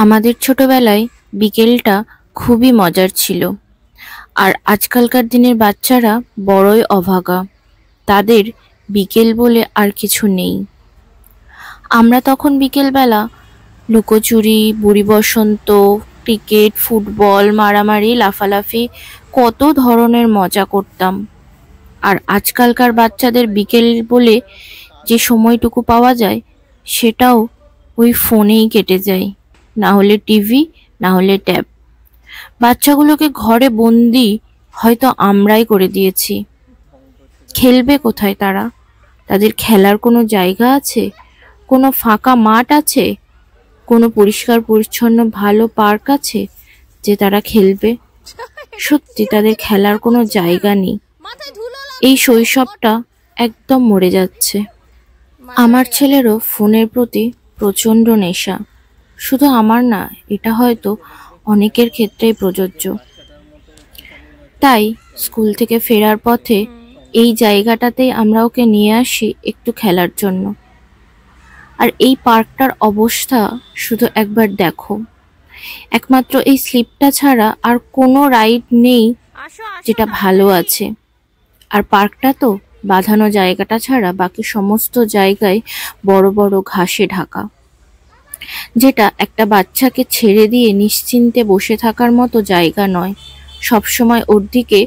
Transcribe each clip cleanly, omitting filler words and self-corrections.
আমাদের ছোটবেলায় বিকেলটা খুবই মজার ছিল। আর আজকালকার দিনের বাচ্চারা বড়ই অভাগা। তাদের বিকেল বলে আর কিছু নেই। আমরা তখন বিকেলবেলা লুকোচুরি, বুড়ি বসন্ত, ক্রিকেট, ফুটবল, মারামারি, লাফালাফি কত ধরনের মজা করতাম। আর আজকালকার বাচ্চাদের বিকেল বলে যে সময়টুকু পাওয়া যায় সেটাও ওই ফোনেই কেটে যায়, না হলে টিভি, না হলে ট্যাব। বাচ্চাগুলোকে ঘরে বন্দি হয়তো আমরাই করে দিয়েছি। খেলবে কোথায় তারা? তাদের খেলার কোনো জায়গা আছে? কোনো ফাঁকা মাঠ আছে? কোনো পরিষ্কার পরিচ্ছন্ন ভালো পার্ক আছে যে তারা খেলবে? সত্যি তাদের খেলার কোনো জায়গা নেই। এই শৈশবটা একদম মরে যাচ্ছে। আমার ছেলেরও ফোনের প্রতি প্রচণ্ড নেশা। শুধু আমার না, এটা হয়তো অনেকের ক্ষেত্রেই প্রযোজ্য। তাই স্কুল থেকে ফেরার পথে এই জায়গাটাতেই আমরা ওকে নিয়ে আসি একটু খেলার জন্য। আর এই পার্কটার অবস্থা শুধু একবার দেখো। একমাত্র এই স্লিপটা ছাড়া আর কোনো রাইড নেই যেটা ভালো আছে। আর পার্কটা তো বাঁধানো জায়গাটা ছাড়া বাকি সমস্ত জায়গায় বড় বড় ঘাসে ঢাকা, যেটা একটা বাচ্চাকে ছেড়ে দিয়ে নিশ্চিন্তে বসে থাকার মতো জায়গা নয়। সবসময় ওর দিকে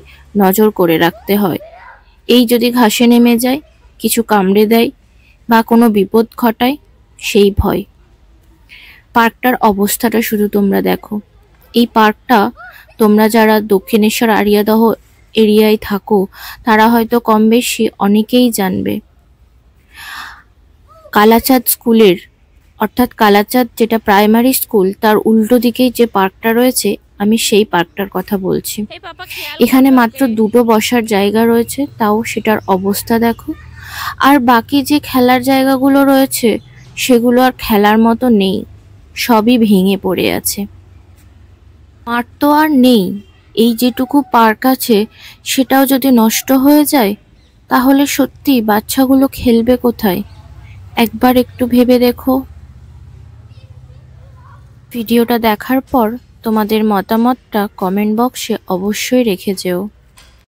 নজর করে রাখতে হয়। এই যদি ঘাসে নেমে যায়, কিছু কামড়ে দেয় বা কোনো বিপদ ঘটায়, সেই ভয়। পার্কটার অবস্থাটা শুধু তোমরা দেখো। এই পার্কটা তোমরা যারা দক্ষিণেশ্বর আরিয়াদহ এরিয়ায় থাকো তারা হয়তো কম বেশি অনেকেই জানবে। কালাচাঁদ স্কুলের, অর্থাৎ কালাচাঁদ যেটা প্রাইমারি স্কুল, তার উল্টো দিকেই যে পার্কটা রয়েছে, আমি সেই পার্কটার কথা বলছি। এখানে মাত্র দুটো বসার জায়গা রয়েছে, তাও সেটার অবস্থা দেখো। আর বাকি যে খেলার জায়গাগুলো রয়েছে সেগুলো আর খেলার মতো নেই, সবই ভেঙে পড়ে আছে। মাঠ তো আর নেই। এই যেটুকু পার্ক আছে সেটাও যদি নষ্ট হয়ে যায় তাহলে সত্যি বাচ্চাগুলো খেলবে কোথায়? একবার একটু ভেবে দেখো। ভিডিওটা দেখার পর তোমাদের মতামতটা কমেন্ট বক্সে অবশ্যই রেখে যেও।